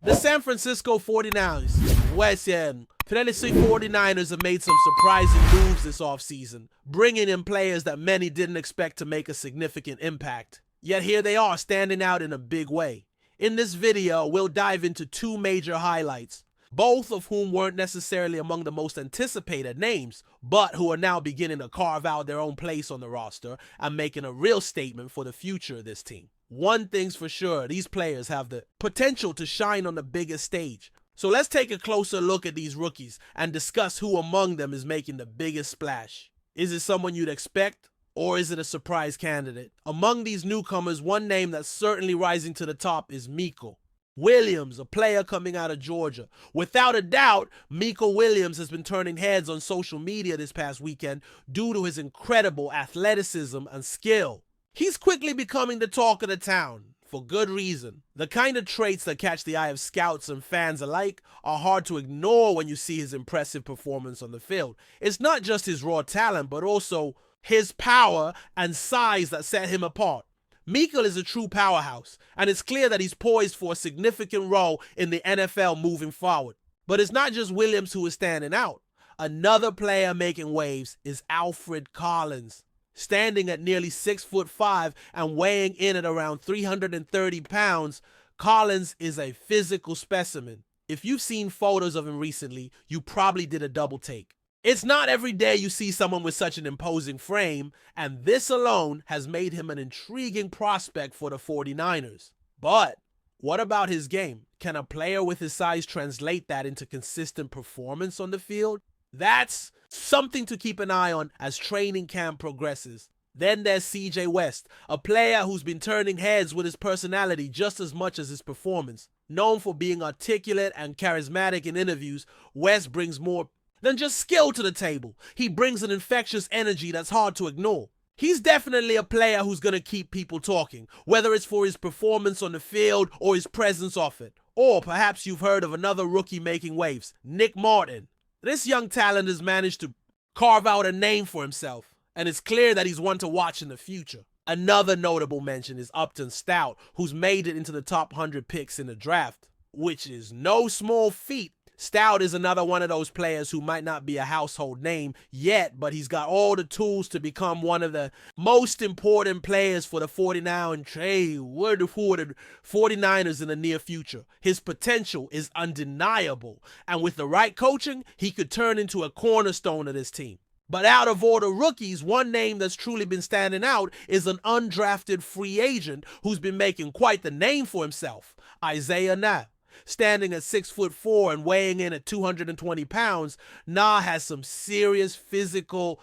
The San Francisco 49ers, West End, Tennessee 49ers have made some surprising moves this offseason, bringing in players that many didn't expect to make a significant impact. Yet here they are standing out in a big way. In this video, we'll dive into two major highlights, both of whom weren't necessarily among the most anticipated names, but who are now beginning to carve out their own place on the roster and making a real statement for the future of this team. One thing's for sure, these players have the potential to shine on the biggest stage. So let's take a closer look at these rookies and discuss who among them is making the biggest splash. Is it someone you'd expect, or is it a surprise candidate? Among these newcomers, one name that's certainly rising to the top is Miko Williams, a player coming out of Georgia. Without a doubt, Miko Williams has been turning heads on social media this past weekend due to his incredible athleticism and skill. He's quickly becoming the talk of the town, for good reason. The kind of traits that catch the eye of scouts and fans alike are hard to ignore when you see his impressive performance on the field. It's not just his raw talent, but also his power and size that set him apart. Miko is a true powerhouse, and it's clear that he's poised for a significant role in the NFL moving forward. But it's not just Williams who is standing out. Another player making waves is Alfred Collins. Standing at nearly 6'5" and weighing in at around 330 pounds, Collins is a physical specimen. If you've seen photos of him recently, you probably did a double take. It's not every day you see someone with such an imposing frame, and this alone has made him an intriguing prospect for the 49ers. But what about his game? Can a player with his size translate that into consistent performance on the field? That's something to keep an eye on as training camp progresses. Then there's CJ West, a player who's been turning heads with his personality just as much as his performance. Known for being articulate and charismatic in interviews, West brings more than just skill to the table. He brings an infectious energy that's hard to ignore. He's definitely a player who's going to keep people talking, whether it's for his performance on the field or his presence off it. Or perhaps you've heard of another rookie making waves, Nick Martin. This young talent has managed to carve out a name for himself, and it's clear that he's one to watch in the future. Another notable mention is Upton Stout, who's made it into the top 100 picks in the draft, which is no small feat. Stout is another one of those players who might not be a household name yet, but he's got all the tools to become one of the most important players for the 49ers in the near future. His potential is undeniable, and with the right coaching, he could turn into a cornerstone of this team. But out of all the rookies, one name that's truly been standing out is an undrafted free agent who's been making quite the name for himself, Isaiah Nah. Standing at 6'4" and weighing in at 220 pounds, Nah has some serious physical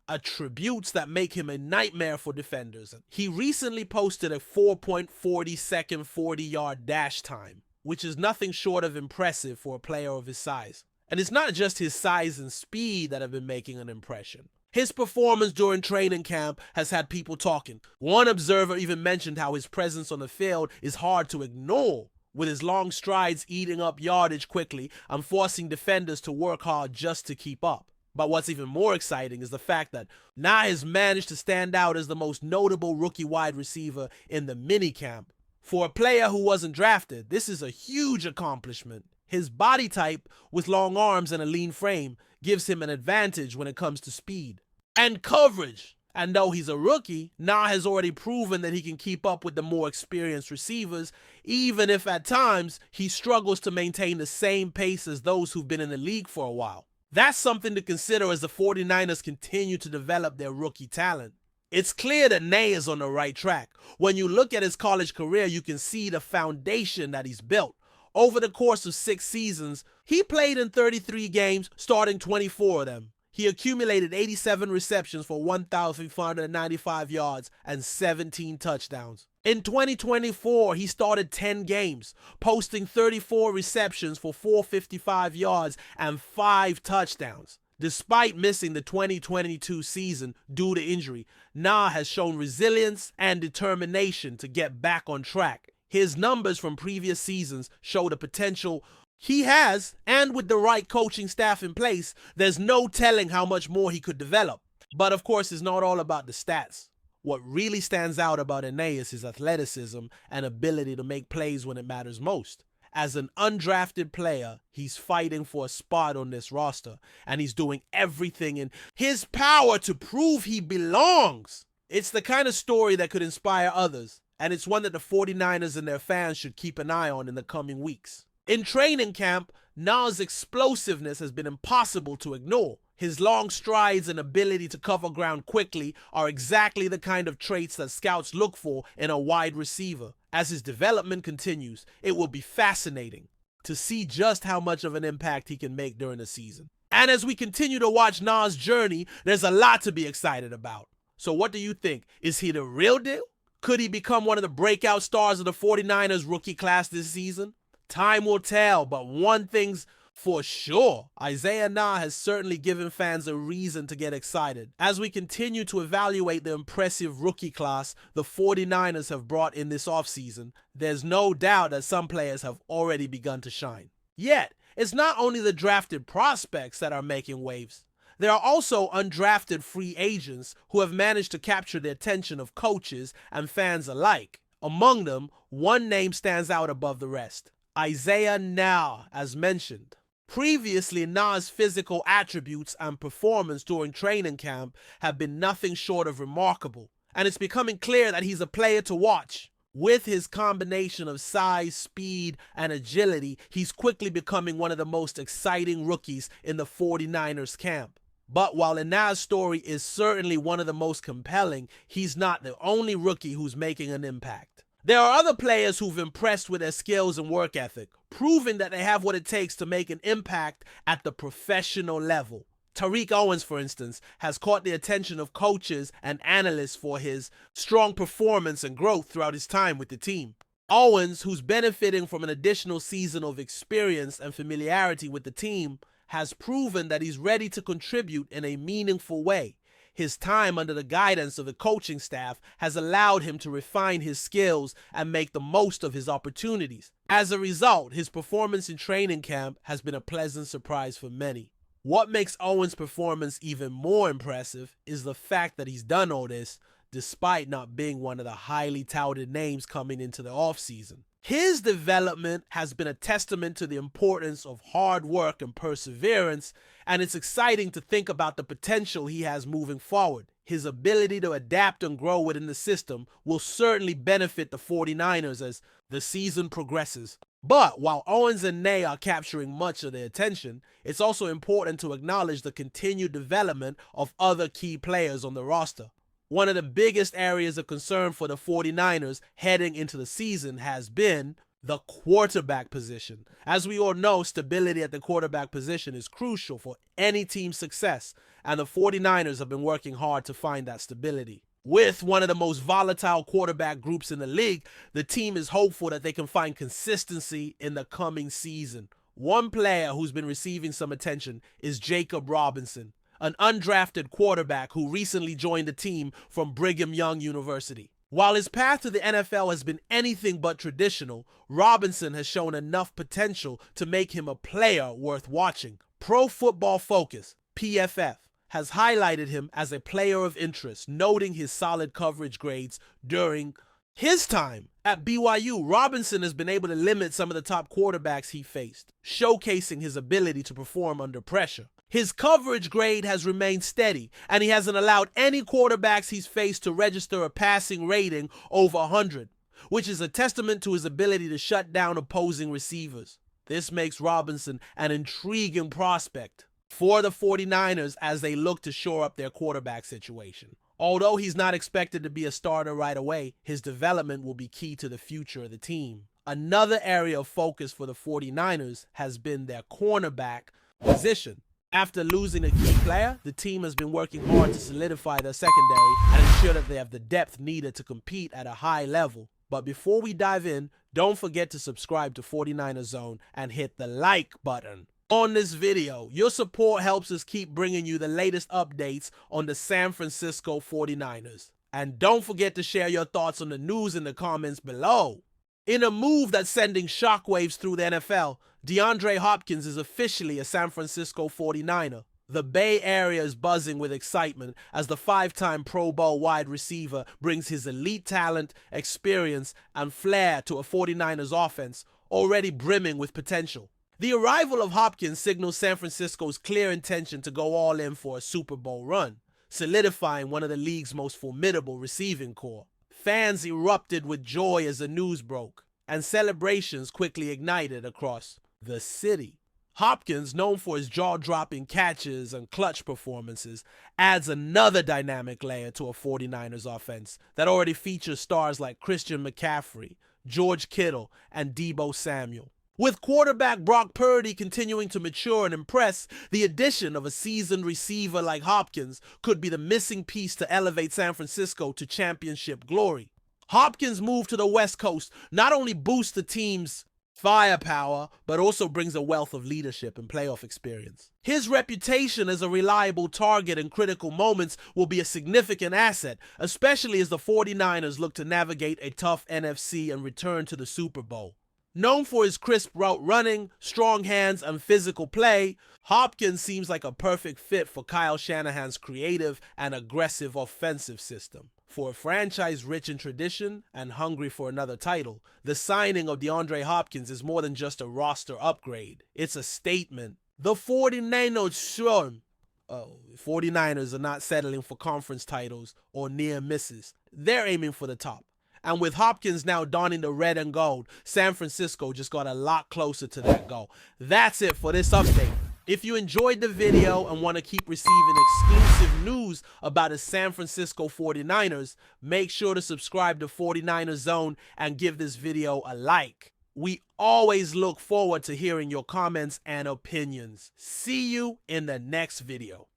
attributes that make him a nightmare for defenders. He recently posted a 4.40-second 40-yard dash time, which is nothing short of impressive for a player of his size. And it's not just his size and speed that have been making an impression. His performance during training camp has had people talking. One observer even mentioned how his presence on the field is hard to ignore, with his long strides eating up yardage quickly and forcing defenders to work hard just to keep up. But what's even more exciting is the fact that Nah has managed to stand out as the most notable rookie wide receiver in the minicamp. For a player who wasn't drafted, this is a huge accomplishment. His body type, with long arms and a lean frame, gives him an advantage when it comes to speed and coverage. And though he's a rookie, Nah has already proven that he can keep up with the more experienced receivers, even if at times he struggles to maintain the same pace as those who've been in the league for a while. That's something to consider as the 49ers continue to develop their rookie talent. It's clear that Nah is on the right track. When you look at his college career, you can see the foundation that he's built. Over the course of 6 seasons, he played in 33 games, starting 24 of them. He accumulated 87 receptions for 1,495 yards and 17 touchdowns. In 2024, he started 10 games, posting 34 receptions for 455 yards and 5 touchdowns. Despite missing the 2022 season due to injury, Nah has shown resilience and determination to get back on track. His numbers from previous seasons show the potential he has, and with the right coaching staff in place, there's no telling how much more he could develop. But of course, it's not all about the stats. What really stands out about Nah is his athleticism and ability to make plays when it matters most. As an undrafted player, he's fighting for a spot on this roster, and he's doing everything in his power to prove he belongs. It's the kind of story that could inspire others, and it's one that the 49ers and their fans should keep an eye on in the coming weeks. In training camp, Nas' explosiveness has been impossible to ignore. His long strides and ability to cover ground quickly are exactly the kind of traits that scouts look for in a wide receiver. As his development continues, it will be fascinating to see just how much of an impact he can make during the season. And as we continue to watch Nas' journey, there's a lot to be excited about. So what do you think? Is he the real deal? Could he become one of the breakout stars of the 49ers rookie class this season? Time will tell, but one thing's for sure, Isaiah Nah has certainly given fans a reason to get excited. As we continue to evaluate the impressive rookie class the 49ers have brought in this offseason, there's no doubt that some players have already begun to shine. Yet, it's not only the drafted prospects that are making waves. There are also undrafted free agents who have managed to capture the attention of coaches and fans alike. Among them, one name stands out above the rest: Isaiah Nah, as mentioned. Previously, Nas' physical attributes and performance during training camp have been nothing short of remarkable, and it's becoming clear that he's a player to watch. With his combination of size, speed, and agility, he's quickly becoming one of the most exciting rookies in the 49ers camp. But while Nas' story is certainly one of the most compelling, he's not the only rookie who's making an impact. There are other players who've impressed with their skills and work ethic, proving that they have what it takes to make an impact at the professional level. Tariq Owens, for instance, has caught the attention of coaches and analysts for his strong performance and growth throughout his time with the team. Owens, who's benefiting from an additional season of experience and familiarity with the team, has proven that he's ready to contribute in a meaningful way. His time under the guidance of the coaching staff has allowed him to refine his skills and make the most of his opportunities. As a result, his performance in training camp has been a pleasant surprise for many. What makes Owens' performance even more impressive is the fact that he's done all this despite not being one of the highly touted names coming into the offseason. His development has been a testament to the importance of hard work and perseverance, and it's exciting to think about the potential he has moving forward. His ability to adapt and grow within the system will certainly benefit the 49ers as the season progresses. But while Owens and Ney are capturing much of the attention, it's also important to acknowledge the continued development of other key players on the roster. One of the biggest areas of concern for the 49ers heading into the season has been the quarterback position. As we all know, stability at the quarterback position is crucial for any team's success, and the 49ers have been working hard to find that stability. With one of the most volatile quarterback groups in the league, the team is hopeful that they can find consistency in the coming season. One player who's been receiving some attention is Jacob Robinson, an undrafted quarterback who recently joined the team from Brigham Young University. While his path to the NFL has been anything but traditional, Robinson has shown enough potential to make him a player worth watching. Pro Football Focus, PFF, has highlighted him as a player of interest, noting his solid coverage grades during his time at BYU. Robinson has been able to limit some of the top quarterbacks he faced, showcasing his ability to perform under pressure. His coverage grade has remained steady, and he hasn't allowed any quarterbacks he's faced to register a passing rating over 100, which is a testament to his ability to shut down opposing receivers. This makes Robinson an intriguing prospect for the 49ers as they look to shore up their quarterback situation. Although he's not expected to be a starter right away, his development will be key to the future of the team. Another area of focus for the 49ers has been their cornerback position. After losing a key player, the team has been working hard to solidify their secondary and ensure that they have the depth needed to compete at a high level. But before we dive in, don't forget to subscribe to 49ers Zone and hit the like button on this video. Your support helps us keep bringing you the latest updates on the San Francisco 49ers. And don't forget to share your thoughts on the news in the comments below. In a move that's sending shockwaves through the NFL, DeAndre Hopkins is officially a San Francisco 49er. The Bay Area is buzzing with excitement as the five-time Pro Bowl wide receiver brings his elite talent, experience, and flair to a 49ers offense, already brimming with potential. The arrival of Hopkins signals San Francisco's clear intention to go all in for a Super Bowl run, solidifying one of the league's most formidable receiving corps. Fans erupted with joy as the news broke, and celebrations quickly ignited across the city. Hopkins, known for his jaw-dropping catches and clutch performances, adds another dynamic layer to a 49ers offense that already features stars like Christian McCaffrey, George Kittle, and Deebo Samuel. With quarterback Brock Purdy continuing to mature and impress, the addition of a seasoned receiver like Hopkins could be the missing piece to elevate San Francisco to championship glory. Hopkins' move to the West Coast not only boosts the team's firepower, but also brings a wealth of leadership and playoff experience. His reputation as a reliable target in critical moments will be a significant asset, especially as the 49ers look to navigate a tough NFC and return to the Super Bowl. Known for his crisp route running, strong hands, and physical play, Hopkins seems like a perfect fit for Kyle Shanahan's creative and aggressive offensive system. For a franchise rich in tradition and hungry for another title, the signing of DeAndre Hopkins is more than just a roster upgrade. It's a statement. The 49ers are not settling for conference titles or near misses. They're aiming for the top. And with Hopkins now donning the red and gold, San Francisco just got a lot closer to that goal. That's it for this update. If you enjoyed the video and want to keep receiving exclusive news about the San Francisco 49ers, make sure to subscribe to 49ers Zone and give this video a like. We always look forward to hearing your comments and opinions. See you in the next video.